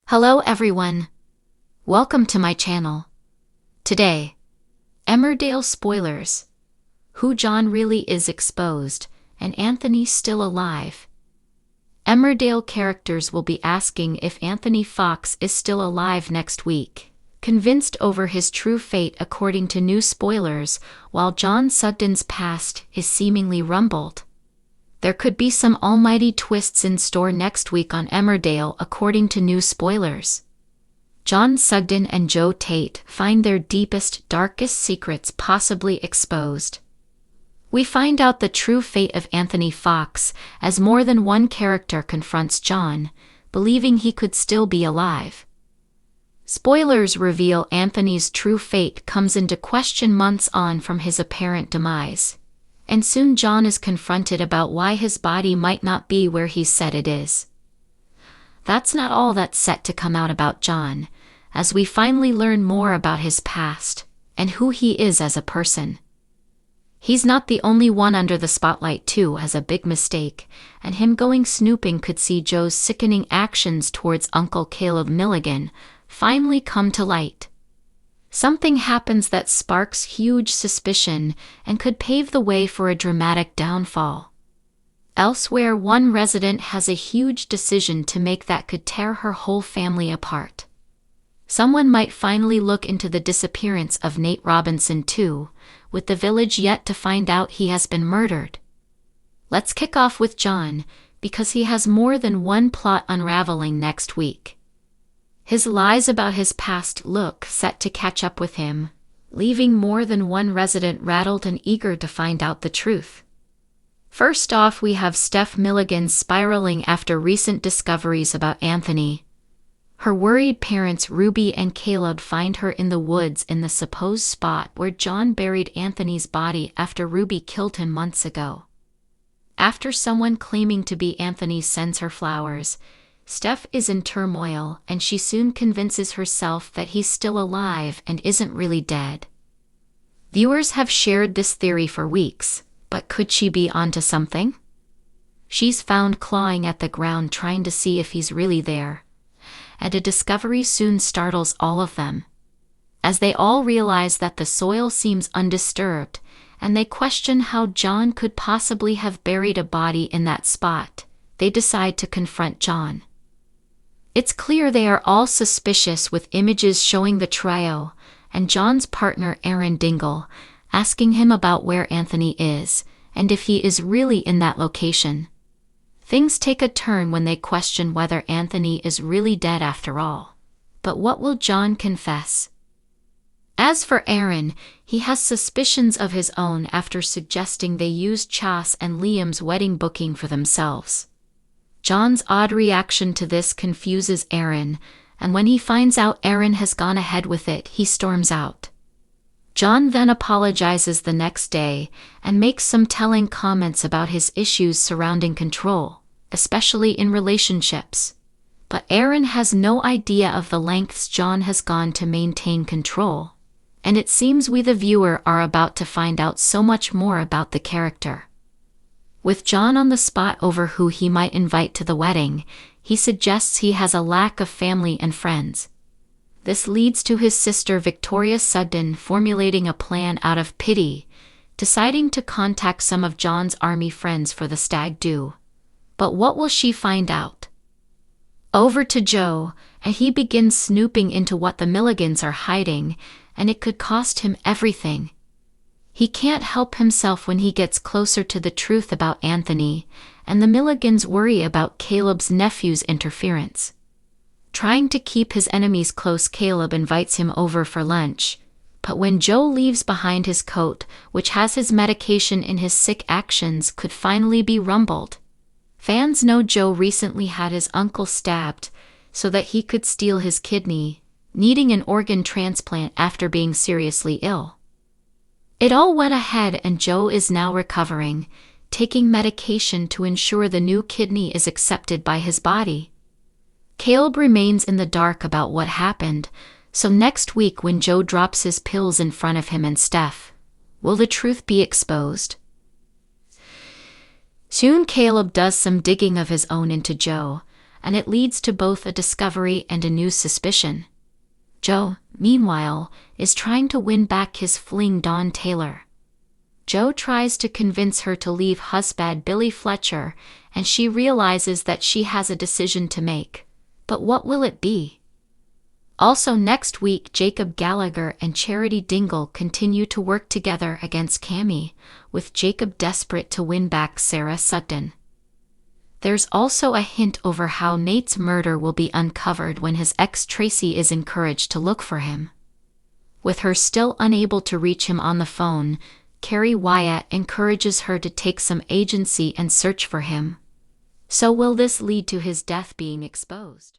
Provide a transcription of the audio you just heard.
Hello everyone. Welcome to my channel. Today, Emmerdale spoilers. Who John really is exposed, and Anthony still alive. Emmerdale characters will be asking if Anthony Fox is still alive next week, convinced over his true fate according to new spoilers, while John Sugden's past is seemingly rumbled. There could be some almighty twists in store next week on Emmerdale according to new spoilers. John Sugden and Joe Tate find their deepest, darkest secrets possibly exposed. We find out the true fate of Anthony Fox as more than one character confronts John, believing he could still be alive. Spoilers reveal Anthony's true fate comes into question months on from his apparent demise. And soon John is confronted about why his body might not be where he said it is. That's not all that's set to come out about John, as we finally learn more about his past, and who he is as a person. He's not the only one under the spotlight too has a big mistake, and him going snooping could see Joe's sickening actions towards Uncle Caleb Milligan finally come to light. Something happens that sparks huge suspicion and could pave the way for a dramatic downfall. Elsewhere, one resident has a huge decision to make that could tear her whole family apart. Someone might finally look into the disappearance of Nate Robinson too, with the village yet to find out he has been murdered. Let's kick off with John, because he has more than one plot unraveling next week. His lies about his past look set to catch up with him, leaving more than one resident rattled and eager to find out the truth. First off, we have Steph Milligan spiraling after recent discoveries about Anthony. Her worried parents Ruby and Caleb find her in the woods in the supposed spot where John buried Anthony's body after Ruby killed him months ago. After someone claiming to be Anthony sends her flowers, Steph is in turmoil, and she soon convinces herself that he's still alive and isn't really dead. Viewers have shared this theory for weeks, but could she be onto something? She's found clawing at the ground trying to see if he's really there, and a discovery soon startles all of them. As they all realize that the soil seems undisturbed, and they question how John could possibly have buried a body in that spot, they decide to confront John. It's clear they are all suspicious, with images showing the trio, and John's partner Aaron Dingle, asking him about where Anthony is, and if he is really in that location. Things take a turn when they question whether Anthony is really dead after all. But what will John confess? As for Aaron, he has suspicions of his own after suggesting they used Chas and Liam's wedding booking for themselves. John's odd reaction to this confuses Aaron, and when he finds out Aaron has gone ahead with it, he storms out. John then apologizes the next day and makes some telling comments about his issues surrounding control, especially in relationships. But Aaron has no idea of the lengths John has gone to maintain control, and it seems we the viewer are about to find out so much more about the character. With John on the spot over who he might invite to the wedding, he suggests he has a lack of family and friends. This leads to his sister Victoria Sugden formulating a plan out of pity, deciding to contact some of John's army friends for the stag do. But what will she find out? Over to Joe, and he begins snooping into what the Milligans are hiding, and it could cost him everything. He can't help himself when he gets closer to the truth about Anthony, and the Milligans worry about Caleb's nephew's interference. Trying to keep his enemies close, Caleb invites him over for lunch, but when Joe leaves behind his coat, which has his medication in his sick actions, could finally be rumbled. Fans know Joe recently had his uncle stabbed so that he could steal his kidney, needing an organ transplant after being seriously ill. It all went ahead, and Joe is now recovering, taking medication to ensure the new kidney is accepted by his body. Caleb remains in the dark about what happened, so next week when Joe drops his pills in front of him and Steph, will the truth be exposed? Soon Caleb does some digging of his own into Joe, and it leads to both a discovery and a new suspicion. Joe, meanwhile, is trying to win back his fling Dawn Taylor. Joe tries to convince her to leave husband Billy Fletcher, and she realizes that she has a decision to make. But what will it be? Also next week, Jacob Gallagher and Charity Dingle continue to work together against Cammy, with Jacob desperate to win back Sarah Sugden. There's also a hint over how Nate's murder will be uncovered when his ex Tracy is encouraged to look for him. With her still unable to reach him on the phone, Carrie Wyatt encourages her to take some agency and search for him. So will this lead to his death being exposed?